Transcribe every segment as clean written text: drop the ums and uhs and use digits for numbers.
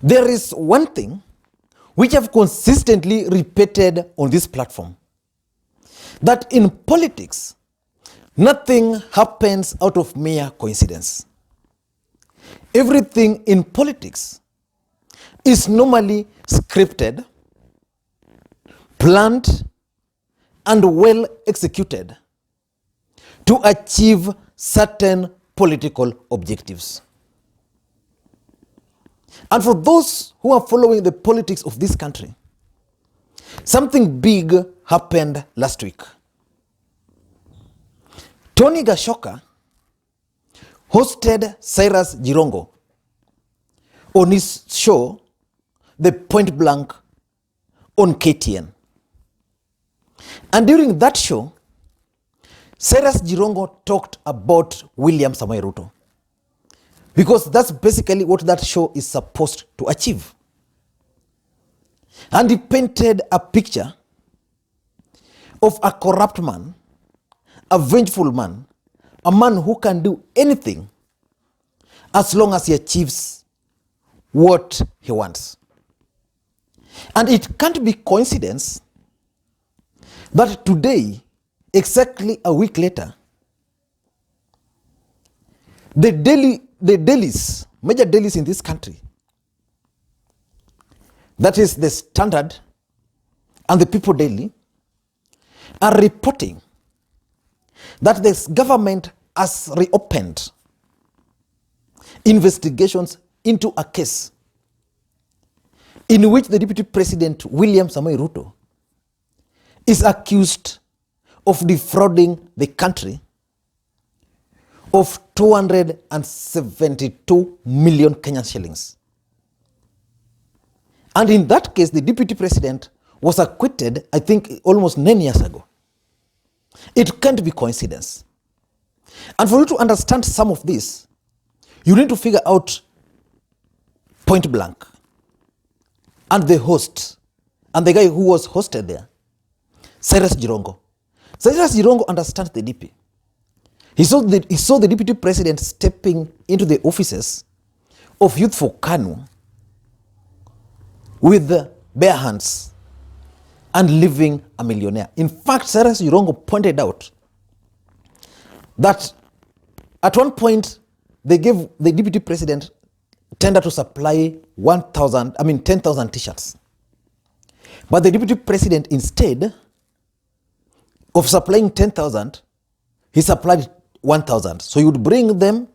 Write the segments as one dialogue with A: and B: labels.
A: There is one thing which I've consistently repeated on this platform, that in politics, nothing happens out of mere coincidence. Everything in politics is normally scripted, planned, and well executed to achieve certain political objectives. And for those who are following the politics of this country, something big happened last week. Tony Gashoka hosted Cyrus Jirongo on his show, The Point Blank, on KTN. And during that show, Cyrus Jirongo talked about William Samoei Ruto, because that's basically what that show is supposed to achieve. And he painted a picture of a corrupt man, a vengeful man, a man who can do anything as long as he achieves what he wants. And it can't be coincidence that today, exactly a week later, the dailies, major dailies in this country, that is the Standard and the People Daily, are reporting that this government has reopened investigations into a case in which the Deputy President William Samoei Ruto is accused of defrauding the country of 272 million Kenyan shillings. And in that case, the Deputy President was acquitted, I think, almost 9 years ago. It can't be coincidence. And for you to understand some of this, you need to figure out Point Blank and the host and the guy who was hosted there, Cyrus Jirongo. Cyrus Jirongo understands the DP. He saw the Deputy President stepping into the offices of Youth for KANU with bare hands and leaving a millionaire. In fact, Cyrus Jirongo pointed out that at one point they gave the Deputy President tender to supply 10,000 t-shirts. But the Deputy President, instead of supplying 10,000, he supplied 1,000. So you would bring them,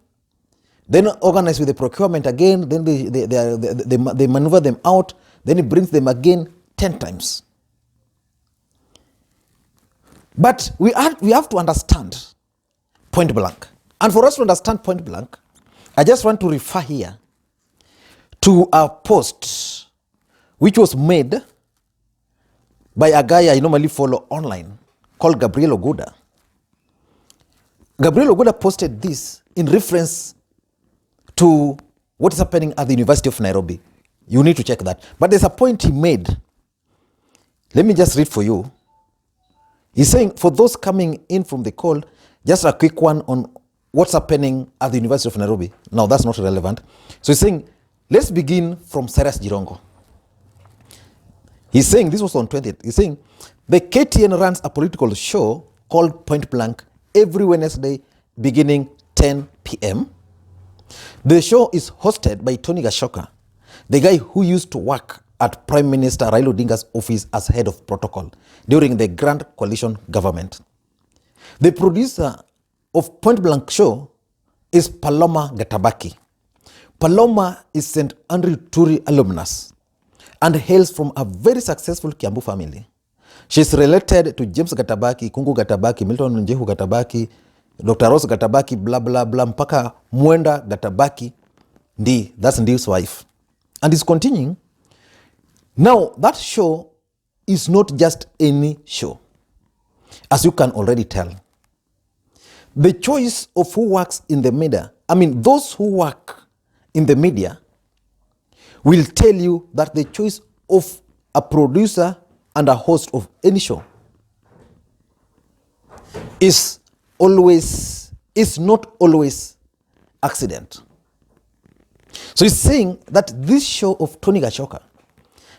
A: then organize with the procurement again, then they maneuver them out, then he brings them again 10 times. But we have to understand Point Blank. And for us to understand Point Blank, I just want to refer here to a post which was made by a guy I normally follow online called Gabriel Oguda. Gabriel Oguda posted this in reference to what is happening at the University of Nairobi. You need to check that. But there's a point he made. Let me just read for you. He's saying, for those coming in from the call, just a quick one on what's happening at the University of Nairobi. Now, that's not relevant. So he's saying, let's begin from Cyrus Jirongo. He's saying, this was on 20th. He's saying, the KTN runs a political show called Point Blank every Wednesday beginning 10 p.m. The show is hosted by Tony Gashoka, the guy who used to work at Prime Minister Raila Odinga's office as head of protocol during the Grand Coalition government. The producer of Point Blank show is Paloma Gatabaki. Paloma is St. Andrew Turi alumnus and hails from a very successful Kiambu family. She's related to James Gatabaki, Kungu Gatabaki, Milton Njehu Gatabaki, Dr. Rose Gatabaki, blah, blah, blah, mpaka Mwenda Gatabaki. That's Ndi's wife. And he's continuing. Now, that show is not just any show, as you can already tell. The choice of who works in the media, those who work in the media will tell you that the choice of a producer and a host of any show is not always accident. So he's saying that this show of Tony Gachoka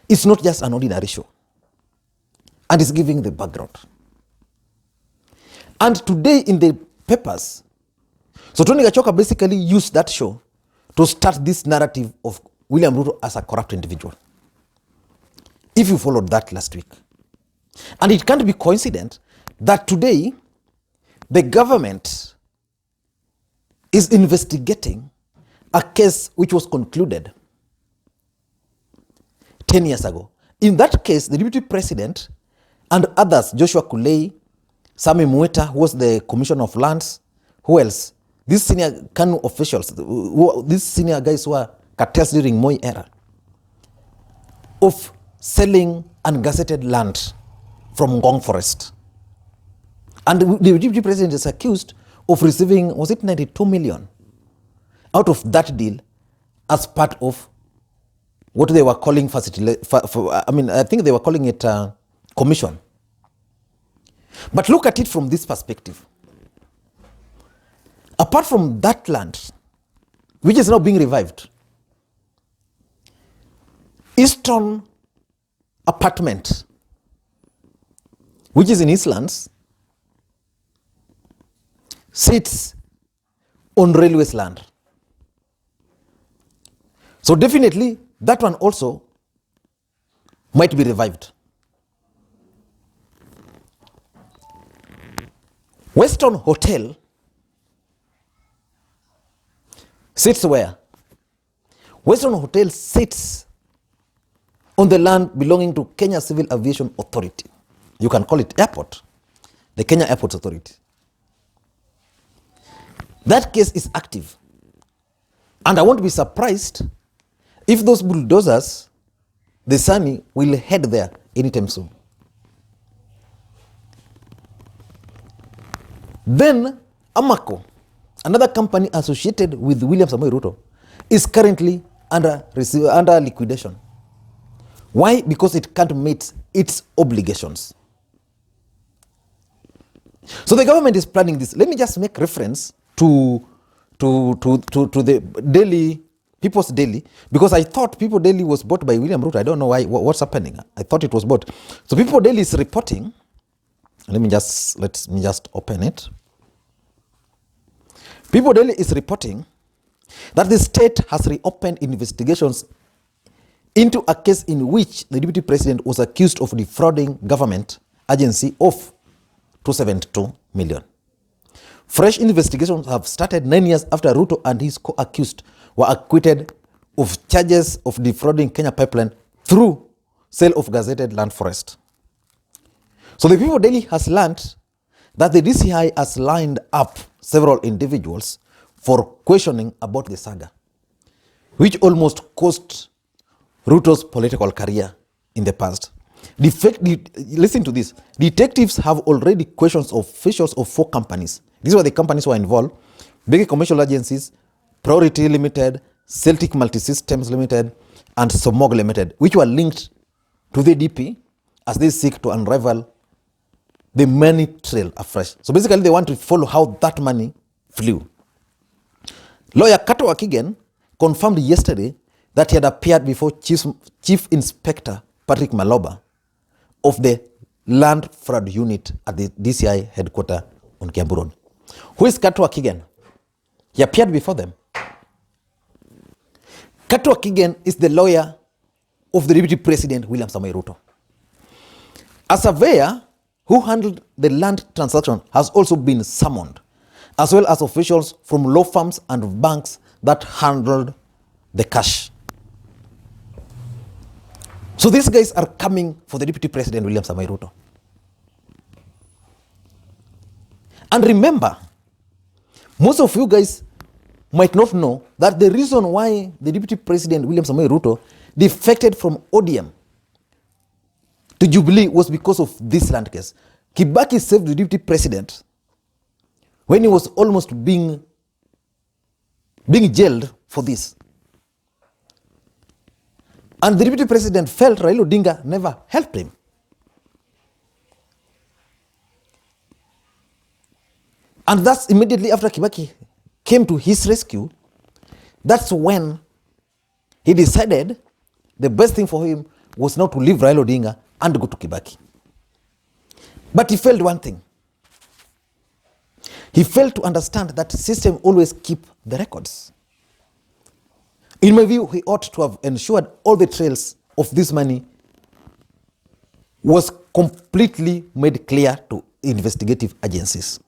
A: is not just an ordinary show, and is giving the background. And today in the papers, so Tony Gachoka basically used that show to start this narrative of William Ruto as a corrupt individual. If you followed that last week. And it can't be coincident that today the government is investigating a case which was concluded 10 years ago. In that case, the deputy president and others, Joshua Kulei, Sami Mweta, who was the commissioner of lands, who else? These senior KANU officials, these senior guys who are cartels during Moi era, of selling ungazetted land from Ngong Forest. And the deputy president is accused of receiving, was it 92 million out of that deal as part of what they were calling I think they were calling it commission. But look at it from this perspective. Apart from that land, which is now being revived, Eastern Apartment, which is in Eastlands, sits on railways land. So definitely that one also might be revived. Western Hotel sits where? Western Hotel sits on the land belonging to Kenya Civil Aviation Authority. You can call it airport, the Kenya Airports Authority. That case is active. And I won't be surprised if those bulldozers, the Sani, will head there anytime soon. Then Amaco, another company associated with William Samoei Ruto, is currently under liquidation. Why? Because it can't meet its obligations. So the government is planning this. Let me just make reference to the Daily, People's Daily, because I thought People Daily was bought by William Ruto. I don't know why. What's happening? I thought it was bought. So People Daily is reporting. Let me just open it. People Daily is reporting that the state has reopened investigations into a case in which the deputy president was accused of defrauding government agency of 272 million. Fresh investigations have started 9 years after Ruto and his co-accused were acquitted of charges of defrauding Kenya Pipeline through sale of gazetted land forest. So the People Daily has learned that the DCI has lined up several individuals for questioning about the saga, which almost cost Ruto's political career in the past. Listen to this. Detectives have already questioned officials of 4 companies. These were the companies who were involved. Big commercial agencies, Priority Limited, Celtic Multisystems Limited, and Somog Limited, which were linked to the DP as they seek to unravel the money trail afresh. So basically they want to follow how that money flew. Lawyer Kato Akigen confirmed yesterday that he had appeared before Chief Inspector Patrick Maloba of the Land Fraud Unit at the DCI headquarters on Kiambu Road. Who is Kato Akigen? He appeared before them. Kato Akigen is the lawyer of the Deputy President William Samoei Ruto. A surveyor who handled the land transaction has also been summoned, as well as officials from law firms and banks that handled the cash. So these guys are coming for the Deputy President William Samoei Ruto. And remember, most of you guys might not know that the reason why the Deputy President William Samoei Ruto defected from ODM to Jubilee was because of this land case. Kibaki saved the Deputy President when he was almost being jailed for this. And the Deputy President felt Raila Odinga never helped him. And that's immediately after Kibaki came to his rescue. That's when he decided the best thing for him was not to leave Raila Odinga and go to Kibaki. But he failed one thing. He failed to understand that system always keep the records. In my view, he ought to have ensured all the trails of this money was completely made clear to investigative agencies.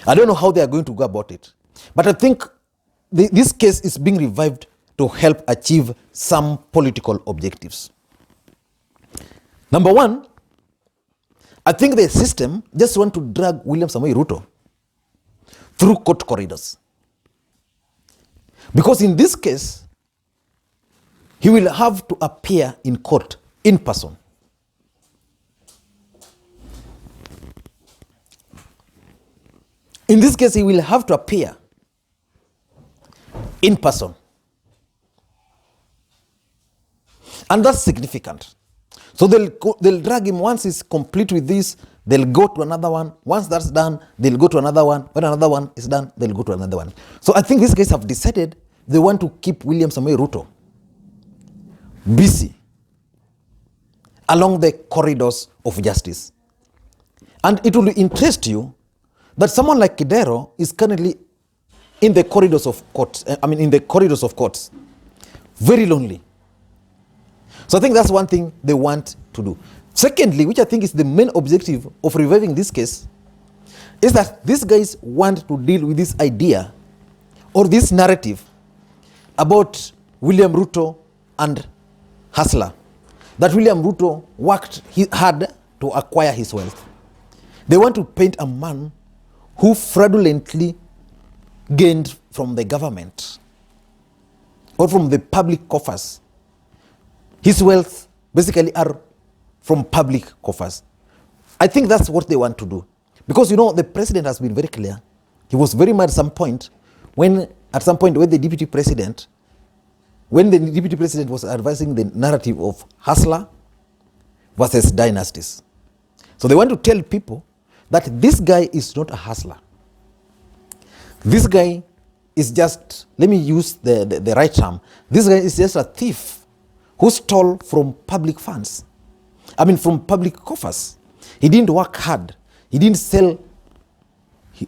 A: I don't know how they are going to go about it, but I think this case is being revived to help achieve some political objectives. Number one, I think the system just want to drag William Samoei Ruto through court corridors. Because in this case, he will have to appear in court in person. In this case, he will have to appear in person. And that's significant. So they'll drag him. Once he's complete with this, they'll go to another one. Once that's done, they'll go to another one. When another one is done, they'll go to another one. So I think these guys have decided they want to keep William Samoei Ruto busy along the corridors of justice. And it will interest you that someone like Kidero is currently in the corridors of courts. In the corridors of courts, very lonely. So I think that's one thing they want to do. Secondly, which I think is the main objective of reviving this case, is that these guys want to deal with this idea or this narrative about William Ruto and hustler. That William Ruto worked hard to acquire his wealth. They want to paint a man who fraudulently gained from the government or from the public coffers. His wealth basically are from public coffers. I think that's what they want to do. Because, the president has been very clear. He was very mad at some point when the deputy president was advising the narrative of hustler versus dynasties. So they want to tell people that this guy is not a hustler. This guy is just, let me use the right term, this guy is just a thief who stole from public funds. From public coffers. He didn't work hard. He didn't sell.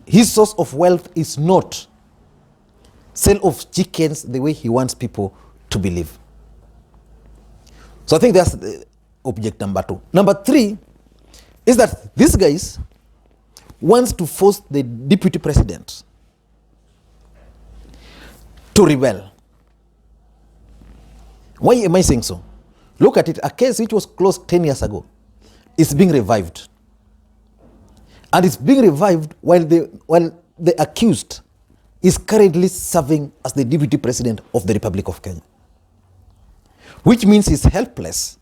A: His source of wealth is not sale of chickens the way he wants people to believe. So I think that's object number 2. Number 3 is that these guys wants to force the deputy president to rebel. Why am I saying so? Look at it. A case which was closed 10 years ago is being revived. And it's being revived while the accused is currently serving as the deputy president of the Republic of Kenya. Which means he's helpless.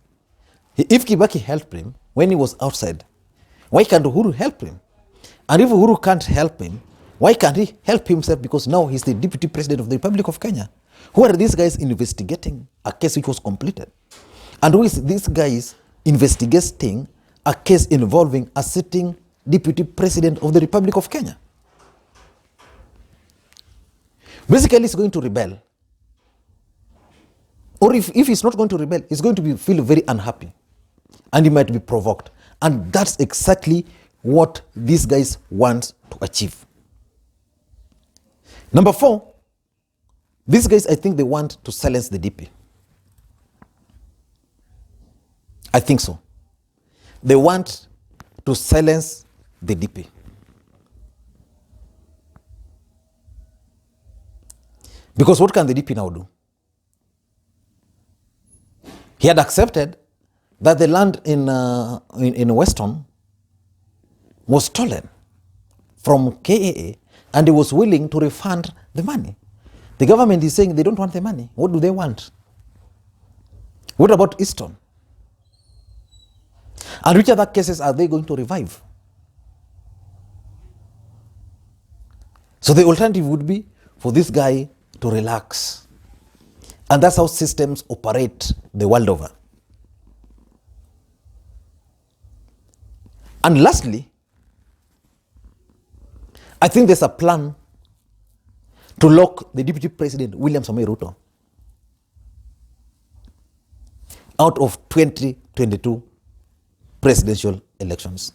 A: If Kibaki helped him when he was outside, why can't Uhuru help him? And if Uhuru can't help him, why can't he help himself? Because now he's the deputy president of the Republic of Kenya. Who are these guys investigating a case which was completed? And who is these guys investigating a case involving a sitting deputy president of the Republic of Kenya? Basically, he's going to rebel. Or if he's not going to rebel, he's going to feel very unhappy. And he might be provoked. And that's exactly what these guys want to achieve. Number 4, these guys, I think they want to silence the DP. I think so. They want to silence the DP. Because what can the DP now do? He had accepted that the land in Weston was stolen from KAA, and he was willing to refund the money. The government is saying they don't want the money. What do they want? What about Easton? And which other cases are they going to revive? So the alternative would be for this guy to relax. And that's how systems operate the world over. And lastly, I think there's a plan to lock the Deputy President, William Samoei Ruto, out of 2022 presidential elections.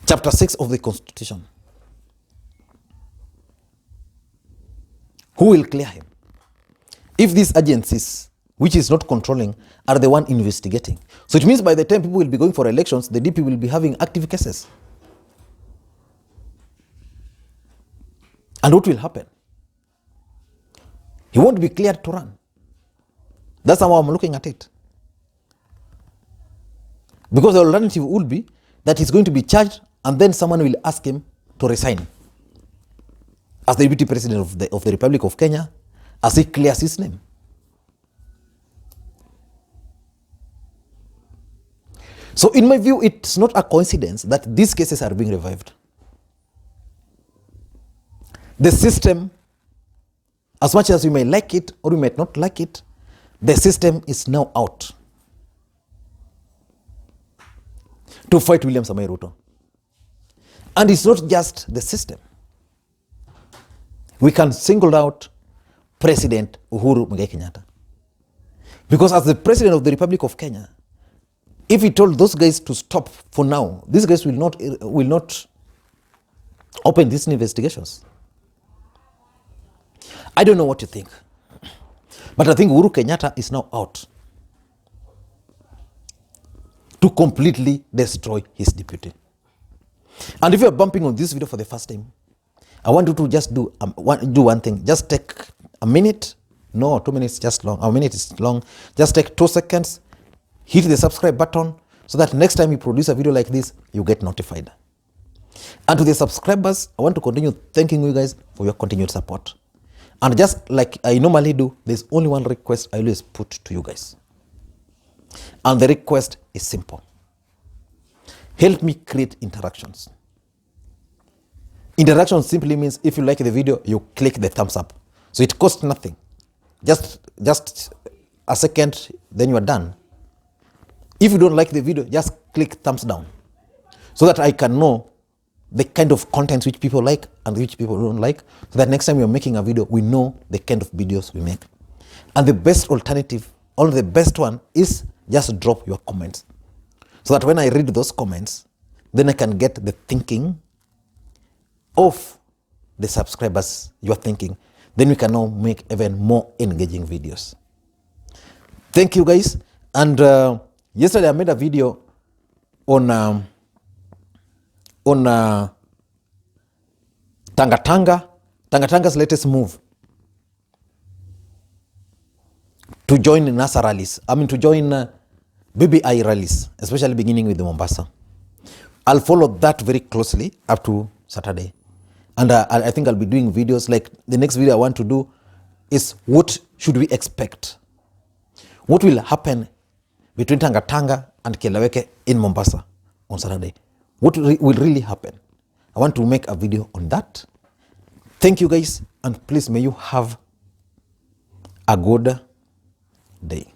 A: Chapter 6 of the Constitution. Who will clear him? If these agencies, which is not controlling, are the one investigating. So it means by the time people will be going for elections, the DP will be having active cases. And what will happen? He won't be cleared to run. That's how I'm looking at it. Because the alternative would be that he's going to be charged and then someone will ask him to resign as the deputy president of the Republic of Kenya as he clears his name. So in my view, it's not a coincidence that these cases are being revived. The system, as much as you may like it or you might not like it, the system is now out to fight William Samoei Ruto. And it's not just the system. We can single out President Uhuru Kenyatta. Because as the president of the Republic of Kenya, if he told those guys to stop for now, these guys will not open these investigations. I don't know what you think. But I think Uhuru Kenyatta is now out to completely destroy his deputy. And if you're bumping on this video for the first time, I want you to just do one thing. Just take a minute. No, 2 minutes just long. A minute is long. Just take 2 seconds. Hit the subscribe button so that next time you produce a video like this, you get notified. And to the subscribers, I want to continue thanking you guys for your continued support. And just like I normally do, there's only one request I always put to you guys. And the request is simple. Help me create interactions. Interaction simply means if you like the video, you click the thumbs up. So it costs nothing. Just a second, then you are done. If you don't like the video, just click thumbs down so that I can know the kind of content which people like and which people don't like, so that next time we are making a video, we know the kind of videos we make. And the best alternative, or the best one, is just drop your comments. So that when I read those comments, then I can get the thinking of the subscribers you are thinking. Then we can now make even more engaging videos. Thank you guys. And yesterday I made a video on Tanga's latest move to join NASA rallies. To join BBI rallies, especially beginning with the Mombasa. I'll follow that very closely up to Saturday. And I think I'll be doing videos like the next video I want to do is what should we expect? What will happen between Tanga and Kelaweke in Mombasa on Saturday? What will really happen? I want to make a video on that. Thank you guys, and please may you have a good day.